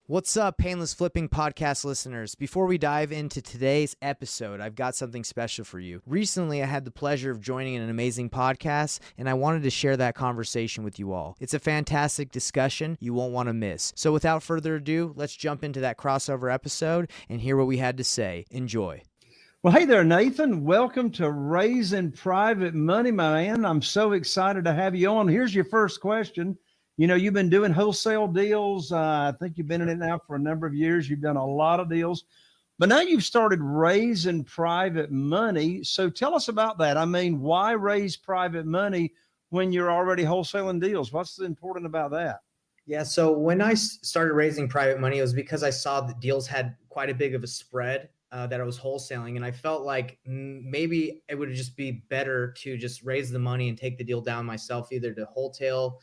What's up, Painless Flipping podcast listeners? Before we dive into today's episode, I've got something special for you. Recently, I had the pleasure of joining an amazing podcast, and I wanted to share that conversation with you all. It's a fantastic discussion you won't want to miss. So without further ado, let's jump into that crossover episode and hear what we had to say. Enjoy. Well, hey there, Nathan. Welcome to Raising Private Money, my man. I'm so excited to have you on. Here's your first question. You know, you've been doing wholesale deals. I think you've been in it now for a number of years. You've done a lot of deals, but now you've started raising private money. So tell us about that. I mean, why raise private money when you're already wholesaling deals? What's important about that? Yeah, so when I started raising private money, it was because I saw that deals had quite a big of a spread that I was wholesaling. And I felt like maybe it would just be better to just raise the money and take the deal down myself, either to wholesale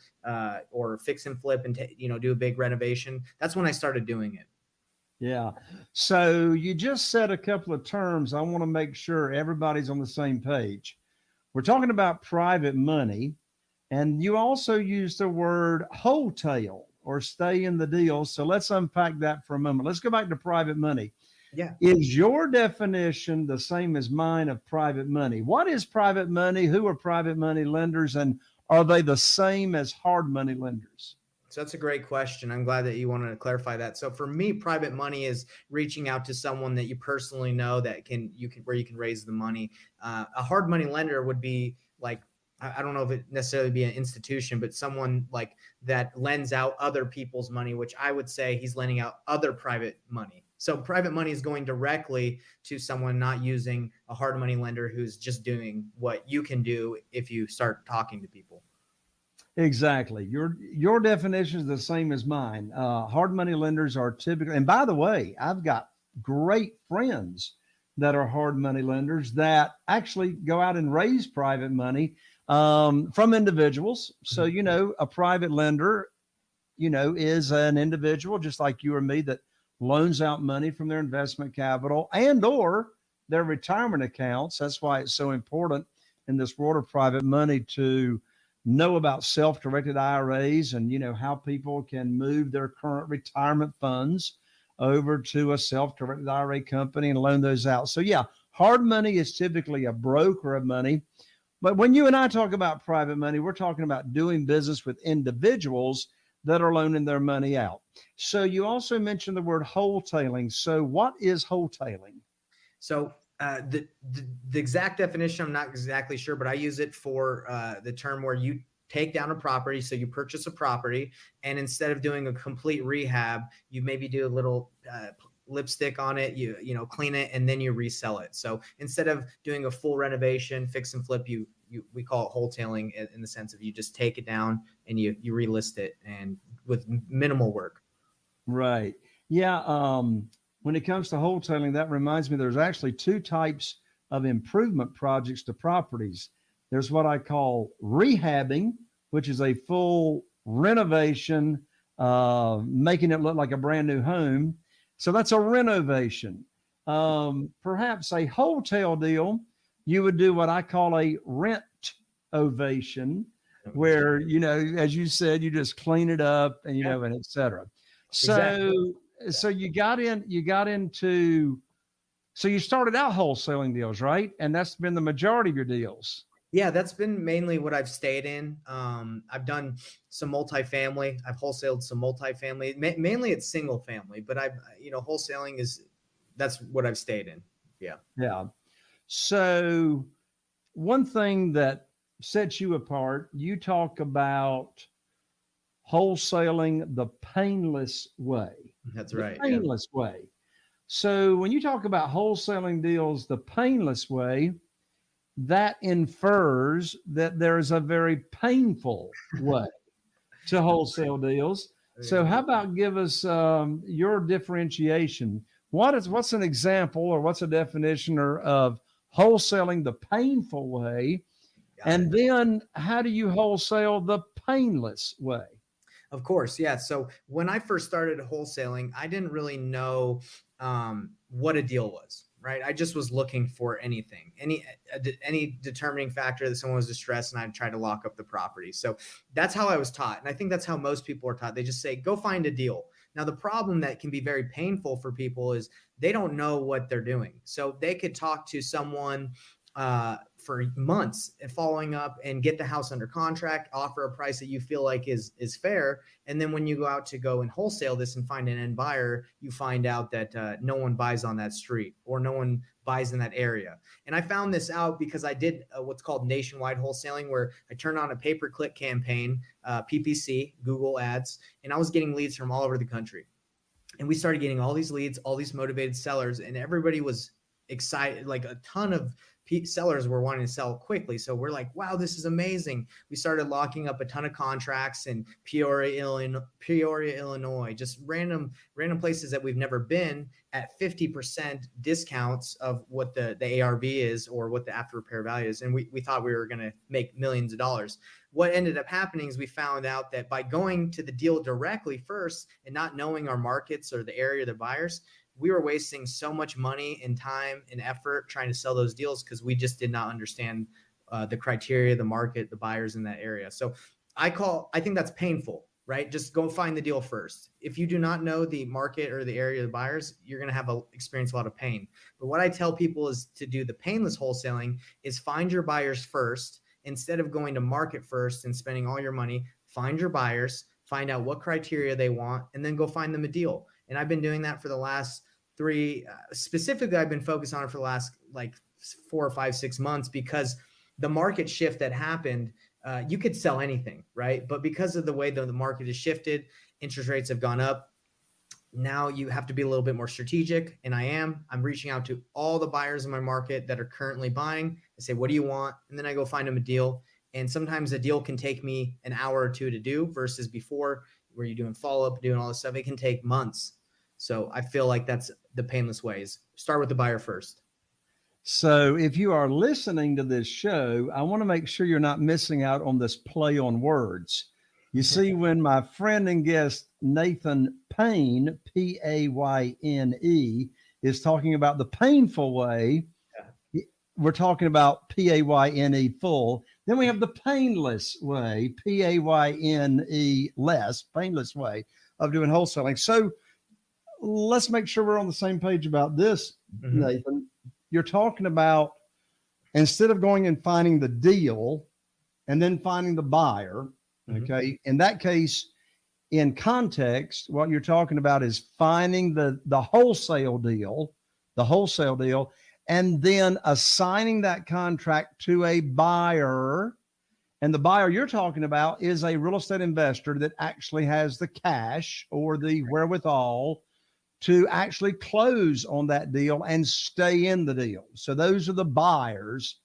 or fix and flip and do a big renovation. That's when I started doing it. Yeah. So you just said a couple of terms. I want to make sure everybody's on the same page. We're talking about private money, and you also used the word wholesale or stay in the deal. So let's unpack that for a moment. Let's go back to private money. Yeah. Is your definition the same as mine of private money? What is private money? Who are private money lenders? And are they the same as hard money lenders? So that's a great question. I'm glad that you wanted to clarify that. So for me, private money is reaching out to someone that you personally know that where you can raise the money. A hard money lender would be like, I don't know if it necessarily be an institution, but someone like that lends out other people's money, which I would say he's lending out other private money. So private money is going directly to someone, not using a hard money lender who's just doing what you can do if you start talking to people. Exactly. Your definition is the same as mine. Hard money lenders are typically, and by the way, I've got great friends that are hard money lenders that actually go out and raise private money from individuals. So, a private lender, is an individual just like you or me that loans out money from their investment capital and or their retirement accounts. That's why it's so important in this world of private money to know about self-directed IRAs and, how people can move their current retirement funds over to a self-directed IRA company and loan those out. So yeah, hard money is typically a broker of money. But when you and I talk about private money, we're talking about doing business with individuals that are loaning their money out. So you also mentioned the word wholesaling. So what is wholesaling? So the exact definition, I'm not exactly sure, but I use it for the term where you take down a property. So you purchase a property, and instead of doing a complete rehab, you maybe do a little lipstick on it, you clean it, and then you resell it. So instead of doing a full renovation, fix and flip, we call it wholesaling in the sense of you just take it down and you relist it, and with minimal work. Right. Yeah. When it comes to wholesaling, that reminds me, there's actually two types of improvement projects to properties. There's what I call rehabbing, which is a full renovation, making it look like a brand new home. So that's a renovation. Perhaps a wholesale deal, you would do what I call a rent ovation, where, as you said, you just clean it up and, and et cetera. So, exactly. So you started out wholesaling deals, right? And that's been the majority of your deals. Yeah, that's been mainly what I've stayed in. I've done some multifamily. I've wholesaled some multifamily. Mainly it's single family, but wholesaling that's what I've stayed in. Yeah. Yeah. So one thing that sets you apart, you talk about wholesaling the painless way. That's right. The painless way. So when you talk about wholesaling deals the painless way, that infers that there's a very painful way to wholesale deals. So how about give us your differentiation? What's an example or what's a definition of wholesaling the painful way? And then how do you wholesale the painless way? Of course. Yeah. So when I first started wholesaling, I didn't really know what a deal was. Right. I just was looking for anything, any determining factor that someone was distressed, and I'd try to lock up the property. So that's how I was taught. And I think that's how most people are taught. They just say, go find a deal. Now, the problem that can be very painful for people is they don't know what they're doing. So they could talk to someone for months and following up and get the house under contract, offer a price that you feel like is fair. And then when you go out to go and wholesale this and find an end buyer, you find out that no one buys on that street or no one buys in that area. And I found this out because I did what's called nationwide wholesaling, where I turned on a pay-per-click campaign, PPC, Google ads, and I was getting leads from all over the country. And we started getting all these leads, all these motivated sellers, and everybody was excited. Like a ton of sellers were wanting to sell quickly. So we're like, wow, this is amazing. We started locking up a ton of contracts in Peoria, Illinois, just random places that we've never been at 50% discounts of what the ARV is or what the after repair value is. And we thought we were going to make millions of dollars. What ended up happening is we found out that by going to the deal directly first and not knowing our markets or the area of the buyers, we were wasting so much money and time and effort trying to sell those deals because we just did not understand the criteria, the market, the buyers in that area. So I think that's painful, right? Just go find the deal first. If you do not know the market or the area of the buyers, you're going to experience a lot of pain. But what I tell people is to do the painless wholesaling is find your buyers first. Instead of going to market first and spending all your money, find your buyers, find out what criteria they want, and then go find them a deal. And I've been doing that for the last specifically, I've been focused on it for the last like 4 or 5, 6 months because the market shift that happened, you could sell anything, right? But because of the way the market has shifted, interest rates have gone up. Now you have to be a little bit more strategic. And I'm reaching out to all the buyers in my market that are currently buying. I say, what do you want? And then I go find them a deal. And sometimes a deal can take me an hour or two to do versus before where you're doing follow-up, doing all this stuff. It can take months. So I feel like that's the painless ways. Start with the buyer first. So if you are listening to this show, I want to make sure you're not missing out on this play on words. You see, when my friend and guest Nathan Payne, Payne, is talking about the painful way, we're talking about Payne full. Then we have the painless way, Payne less, painless way of doing wholesaling. So let's make sure we're on the same page about this, Nathan. You're talking about instead of going and finding the deal and then finding the buyer, okay, in that case, in context, what you're talking about is finding the wholesale deal, and then assigning that contract to a buyer. And the buyer you're talking about is a real estate investor that actually has the cash or the wherewithal to actually close on that deal and stay in the deal. So those are the buyers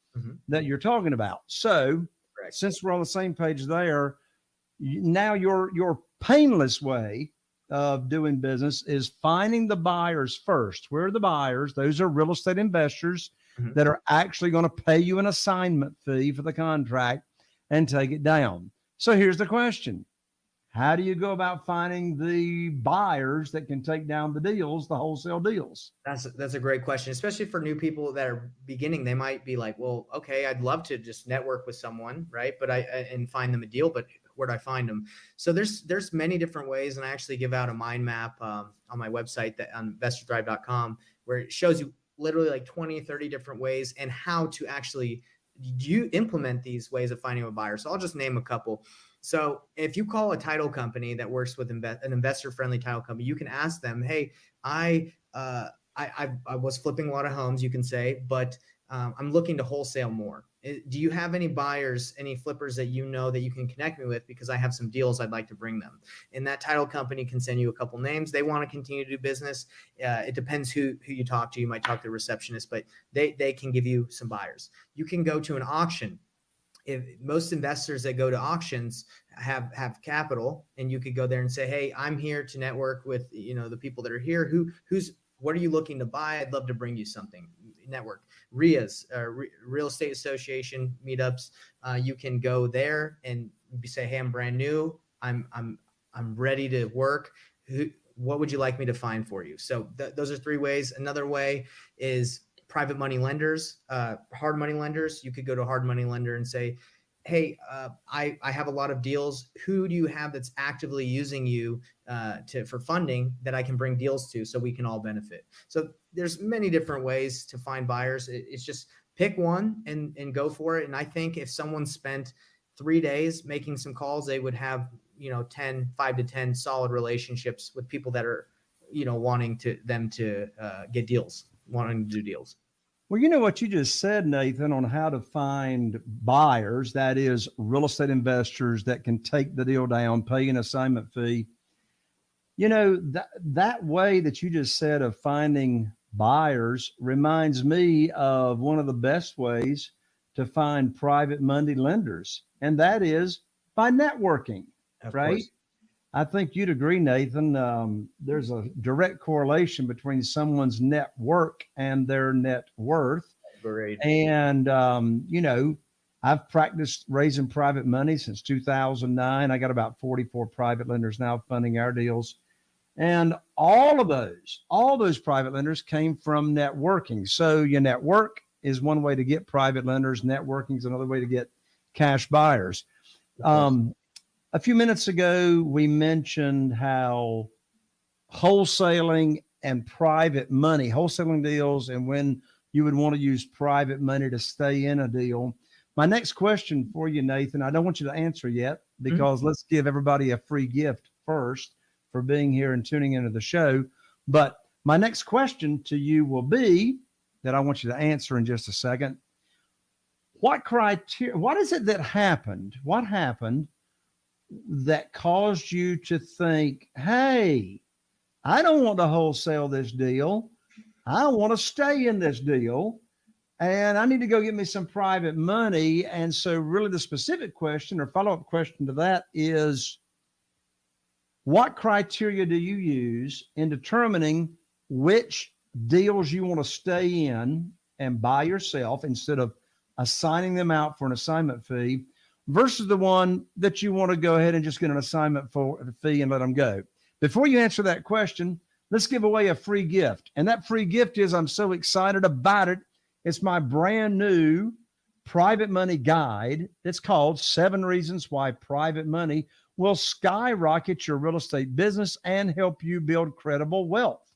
that you're talking about. So since we're on the same page there, now your painless way of doing business is finding the buyers first. Where are the buyers? Those are real estate investors that are actually going to pay you an assignment fee for the contract and take it down. So here's the question. How do you go about finding the buyers that can take down the deals, the wholesale deals? That's a great question, especially for new people that are beginning. They might be like, well, okay, I'd love to just network with someone, right? But and find them a deal, but where do I find them? So there's many different ways. And I actually give out a mind map on my website on investorthrive.com where it shows you literally like 20, 30 different ways and how to actually implement these ways of finding a buyer. So I'll just name a couple. So if you call a title company that works with an investor-friendly title company, you can ask them, hey, I was flipping a lot of homes, you can say, but I'm looking to wholesale more. Do you have any buyers, any flippers that you know that you can connect me with because I have some deals I'd like to bring them? And that title company can send you a couple names. They want to continue to do business. It depends who you talk to. You might talk to a receptionist, but they can give you some buyers. You can go to an auction. If most investors that go to auctions have capital, and you could go there and say, hey, I'm here to network with, the people that are here. What are you looking to buy? I'd love to bring you something. Network. RIAs, Real Estate Association meetups. You can go there and say, hey, I'm brand new. I'm ready to work. What would you like me to find for you? So those are 3 ways. Another way is private money lenders, hard money lenders. You could go to a hard money lender and say, hey, I have a lot of deals. Who do you have that's actively using you for funding that I can bring deals to so we can all benefit? So there's many different ways to find buyers. It's just pick one and go for it. And I think if someone spent 3 days making some calls, they would have, 5 to 10 solid relationships with people that are, wanting to get deals, wanting to do deals. Well, you know what you just said, Nathan, on how to find buyers, that is real estate investors that can take the deal down, pay an assignment fee. That way that you just said of finding buyers reminds me of one of the best ways to find private money lenders, and that is by networking, Of right? course. I think you'd agree, Nathan. There's a direct correlation between someone's network and their net worth. Great. And, I've practiced raising private money since 2009. I got about 44 private lenders now funding our deals. And all those private lenders came from networking. So your network is one way to get private lenders. Networking is another way to get cash buyers. A few minutes ago, we mentioned how wholesaling and private money, wholesaling deals, and when you would want to use private money to stay in a deal. My next question for you, Nathan, I don't want you to answer yet because let's give everybody a free gift first for being here and tuning into the show. But my next question to you will be that I want you to answer in just a second. What is it that happened? What happened that caused you to think, hey, I don't want to wholesale this deal. I want to stay in this deal and I need to go get me some private money. And so really the specific question or follow-up question to that is, what criteria do you use in determining which deals you want to stay in and buy yourself instead of assigning them out for an assignment fee versus the one that you want to go ahead and just get an assignment for a fee and let them go? Before you answer that question, let's give away a free gift. And that free gift is, I'm so excited about it. It's my brand new private money guide. It's called 7 Reasons Why Private Money Will Skyrocket Your Real Estate Business and Help You Build Credible Wealth.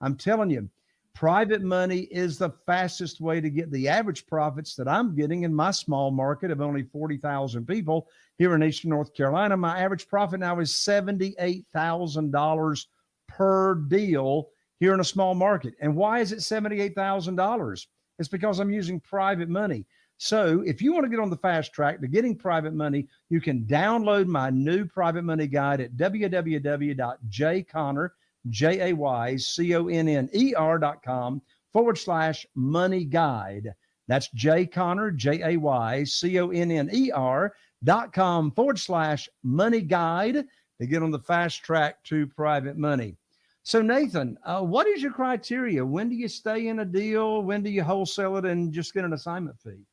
I'm telling you, private money is the fastest way to get the average profits that I'm getting in my small market of only 40,000 people here in Eastern North Carolina. My average profit now is $78,000 per deal here in a small market. And why is it $78,000? It's because I'm using private money. So if you want to get on the fast track to getting private money, you can download my new private money guide at www.jayconner.com/money guide. That's jayconner.com/money guide to get on the fast track to private money. So Nathan, what is your criteria? When do you stay in a deal? When do you wholesale it and just get an assignment fee?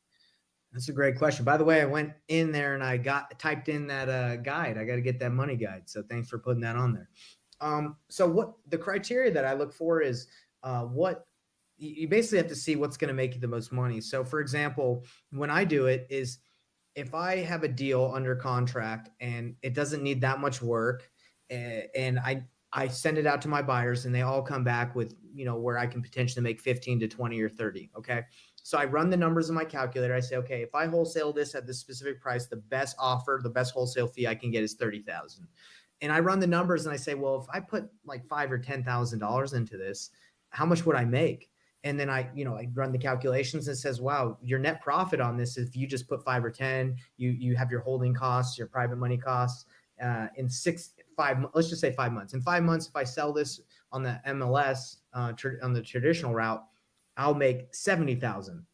That's a great question. By the way, I went in there and I typed in that guide. I got to get that money guide. So thanks for putting that on there. So what the criteria that I look for is what you basically have to see what's going to make you the most money. So for example, when I do it is if I have a deal under contract and it doesn't need that much work and I send it out to my buyers and they all come back with, where I can potentially make 15 to 20 or 30. Okay. So I run the numbers in my calculator. I say, okay, if I wholesale this at this specific price, the best offer, the best wholesale fee I can get is 30,000. And I run the numbers and I say, well, if I put like $5,000 or $10,000 into this, how much would I make? And then I run the calculations and it says, wow, your net profit on this, if you just put 5 or 10, you have your holding costs, your private money costs, let's just say 5 months. In 5 months, if I sell this on the MLS, on the traditional route, I'll make 70,000.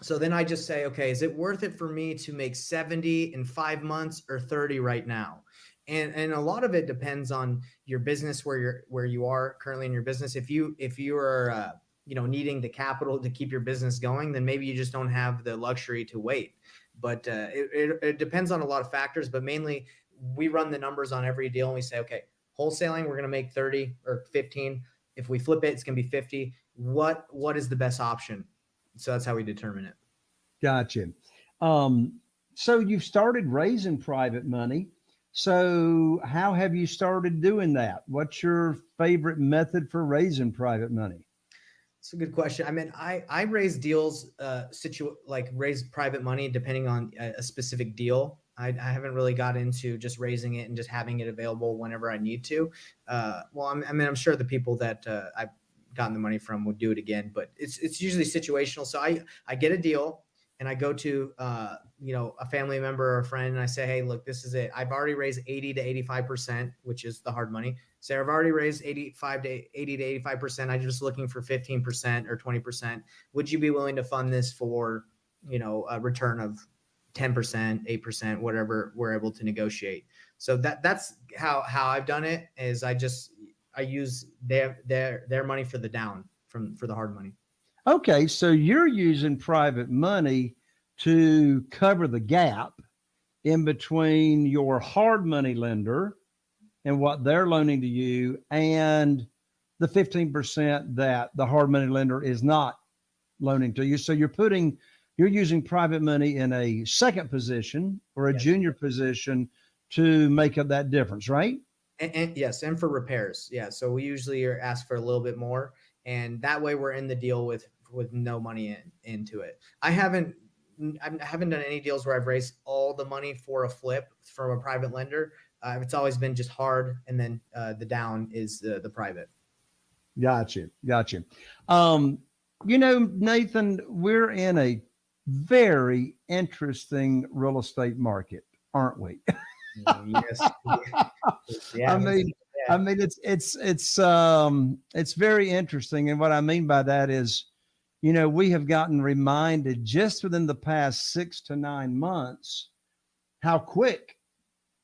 So then I just say, okay, is it worth it for me to make 70 in 5 months or 30 right now? And a lot of it depends on your business, where you are currently in your business. If you are needing the capital to keep your business going, then maybe you just don't have the luxury to wait. But it depends on a lot of factors, but mainly we run the numbers on every deal and we say, okay, wholesaling, we're going to make 30 or 15. If we flip it, it's going to be 50. What is the best option? So that's how we determine it. Gotcha. So you've started raising private money. So how have you started doing that? What's your favorite method for raising private money? It's a good question. I mean, I raise deals, like raise private money depending on a specific deal. I haven't really got into just raising it and just having it available whenever I need to. I mean, I'm sure the people that I've gotten the money from would do it again, but it's usually situational. So I get a deal and I go to a family member or a friend and I say, hey, look, this is it. I've already raised 80 to 85%, which is the hard money. So I've already raised 85 to 80 to 85%. I'm just looking for 15% or 20%. Would you be willing to fund this for, a return of 10%, 8%, whatever we're able to negotiate? So that's how I've done it is I use their money for the down for the hard money. Okay, so you're using private money to cover the gap in between your hard money lender and what they're loaning to you and the 15% that the hard money lender is not loaning to you. So you're using private money in a second position or a Yes. junior position to make up that difference, right? And yes, and for repairs. Yeah. So we usually are asked for a little bit more, and that way we're in the deal with no money into it. I haven't done any deals where I've raised all the money for a flip from a private lender. It's always been just hard, and then the down is the private. Gotcha. Nathan, we're in a very interesting real estate market, aren't we? Yes. Yeah. I mean, it's very interesting. And what I mean by that is, we have gotten reminded just within the past 6 to 9 months, how quick,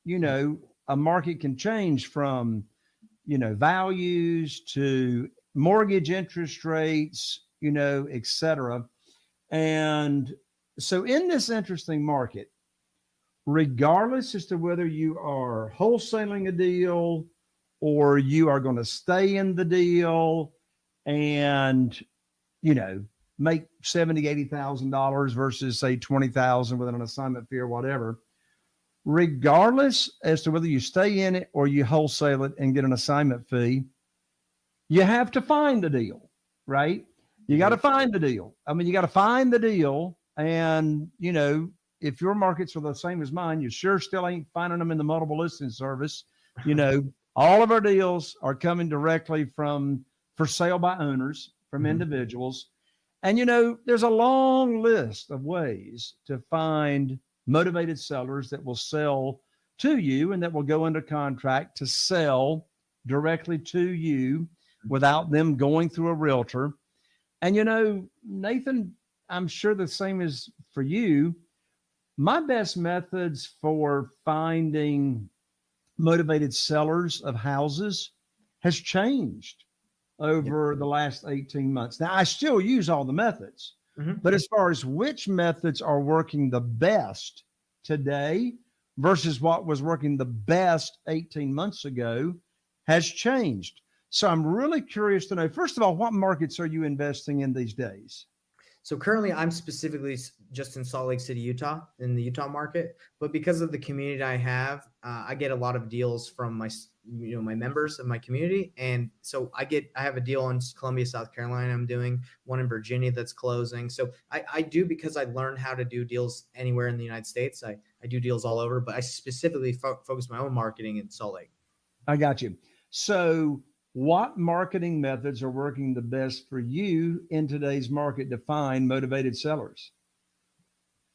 a market can change from, values to mortgage interest rates, et cetera. And so in this interesting market, regardless as to whether you are wholesaling a deal or you are going to stay in the deal and, make $70,000, $80,000 versus say 20,000 with an assignment fee or whatever, regardless as to whether you stay in it or you wholesale it and get an assignment fee, you have to find the deal, right? You got to find the deal. I mean, you got to find the deal. And, if your markets are the same as mine, you sure still ain't finding them in the multiple listing service. All of our deals are coming directly for sale by owners, from individuals. And, there's a long list of ways to find motivated sellers that will sell to you and that will go under contract to sell directly to you without them going through a realtor. And, Nathan, I'm sure the same is for you. My best methods for finding motivated sellers of houses has changed over the last 18 months. Now, I still use all the methods, but as far as which methods are working the best today versus what was working the best 18 months ago has changed. So I'm really curious to know, first of all, what markets are you investing in these days? So currently I'm specifically just in Salt Lake City, Utah, in the Utah market, but because of the community I have, I get a lot of deals from my members of my community. And so I have a deal in Columbia, South Carolina. I'm doing one in Virginia that's closing. So I do, because I learned how to do deals anywhere in the United States. I do deals all over, but I specifically focus my own marketing in Salt Lake. I got you. So what marketing methods are working the best for you in today's market to find motivated sellers?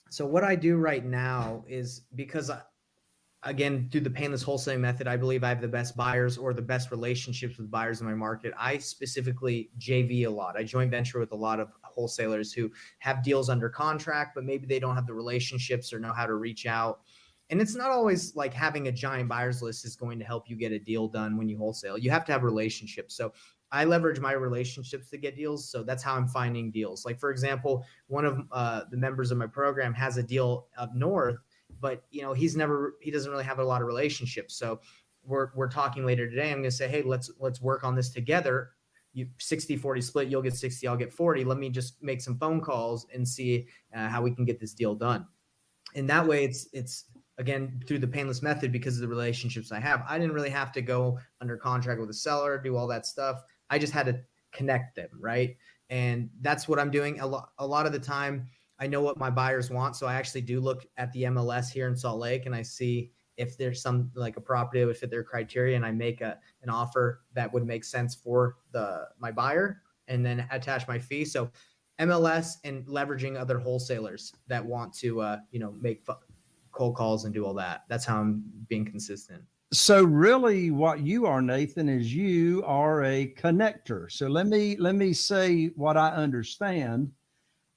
So what I do right now is, because again, through the painless wholesaling method, I believe I have the best buyers or the best relationships with buyers in my market. I specifically JV a lot. I joint venture with a lot of wholesalers who have deals under contract, but maybe they don't have the relationships or know how to reach out. And it's not always like having a giant buyers list is going to help you get a deal done when you wholesale. You have to have relationships. So I leverage my relationships to get deals. So that's how I'm finding deals. Like, for example, one of the members of my program has a deal up north, but he doesn't really have a lot of relationships. So we're talking later today. I'm going to say, hey, let's work on this together. You 60-40 split, you'll get 60, I'll get 40. Let me just make some phone calls and see how we can get this deal done. And that way it's again through the painless method, because of the relationships I have. I didn't really have to go under contract with a seller, do all that stuff. I just had to connect them, right? And that's what I'm doing. A lot of the time I know what my buyers want, so I actually do look at the MLS here in Salt Lake, and I see if there's some, like a property that would fit their criteria, and I make an offer that would make sense for my buyer, and then attach my fee. So MLS and leveraging other wholesalers that want to, make cold calls and do all that. That's how I'm being consistent. So really what you are, Nathan, is you are a connector. So let me say what I understand,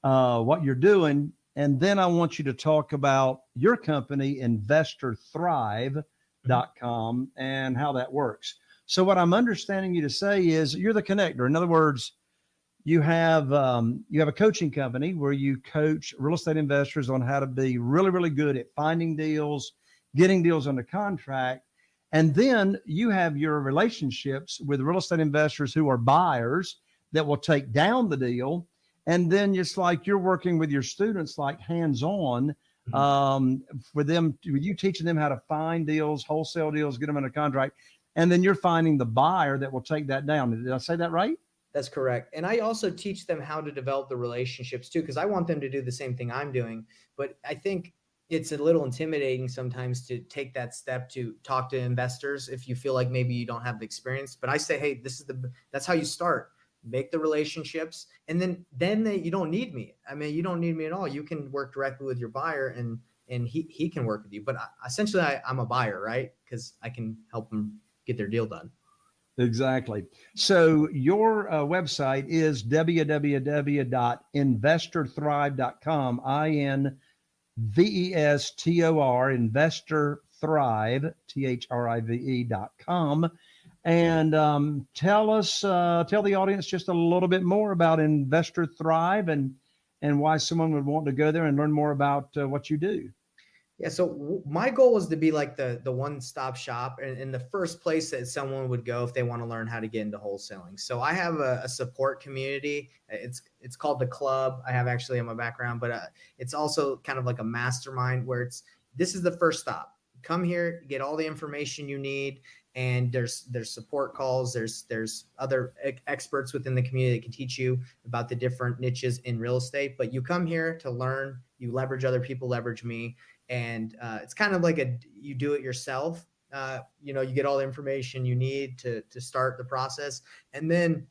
what you're doing. And then I want you to talk about your company, investorthrive.com, and how that works. So what I'm understanding you to say is you're the connector. In other words, you have a coaching company where you coach real estate investors on how to be really, really good at finding deals, getting deals under contract. And then you have your relationships with real estate investors who are buyers that will take down the deal. And then it's like you're working with your students, like hands-on, for them, you teaching them how to find deals, wholesale deals, get them under contract. And then you're finding the buyer that will take that down. Did I say that right? That's correct. And I also teach them how to develop the relationships too, because I want them to do the same thing I'm doing. But I think it's a little intimidating sometimes to take that step to talk to investors if you feel like maybe you don't have the experience. But I say, hey, that's how you start. Make the relationships, and then you don't need me. I mean, you don't need me at all. You can work directly with your buyer, and he can work with you. But essentially, I'm a buyer, right? Because I can help them get their deal done. Exactly. So your website is www.investorthrive.com, INVESTOR, investorthrive, THRIVE.com. And tell the audience just a little bit more about Investor Thrive and why someone would want to go there and learn more about what you do. Yeah. So my goal was to be like the one-stop shop, and the first place that someone would go if they want to learn how to get into wholesaling. So I have a support community. It's called The Club. I have actually in my background, but it's also kind of like a mastermind where this is the first stop. Come here, get all the information you need. And there's support calls. There's other experts within the community that can teach you about the different niches in real estate. But you come here to learn. You leverage other people, leverage me. And it's kind of like you do it yourself. You get all the information you need to start the process. And then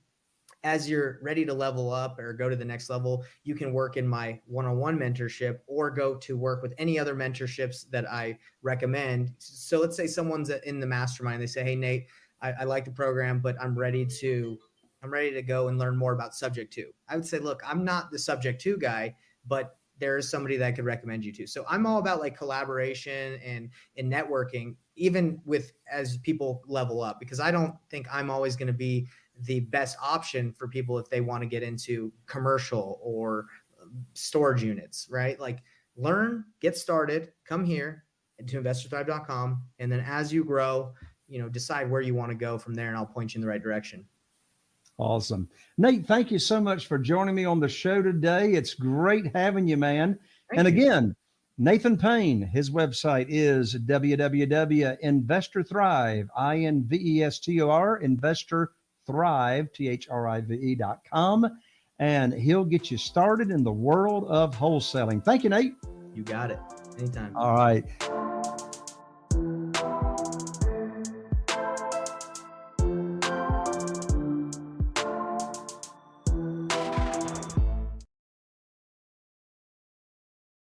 as you're ready to level up or go to the next level, you can work in my one-on-one mentorship or go to work with any other mentorships that I recommend. So let's say someone's in the mastermind. They say, hey, Nate, I like the program, but I'm ready to go and learn more about subject to. I would say, look, I'm not the subject to guy, but there is somebody that I could recommend you to. So I'm all about like collaboration and networking, even as people level up, because I don't think I'm always going to be the best option for people if they want to get into commercial or storage units, right? Like learn, get started, come here to investorthrive.com. And then as you grow, decide where you want to go from there, and I'll point you in the right direction. Awesome. Nate, thank you so much for joining me on the show today. It's great having you, man. Thank you. Again, Nathan Payne, his website is www.investorthrive, INVESTOR, investorthrive, THRIVE.com, and he'll get you started in the world of wholesaling. Thank you, Nate. You got it. Anytime. All right.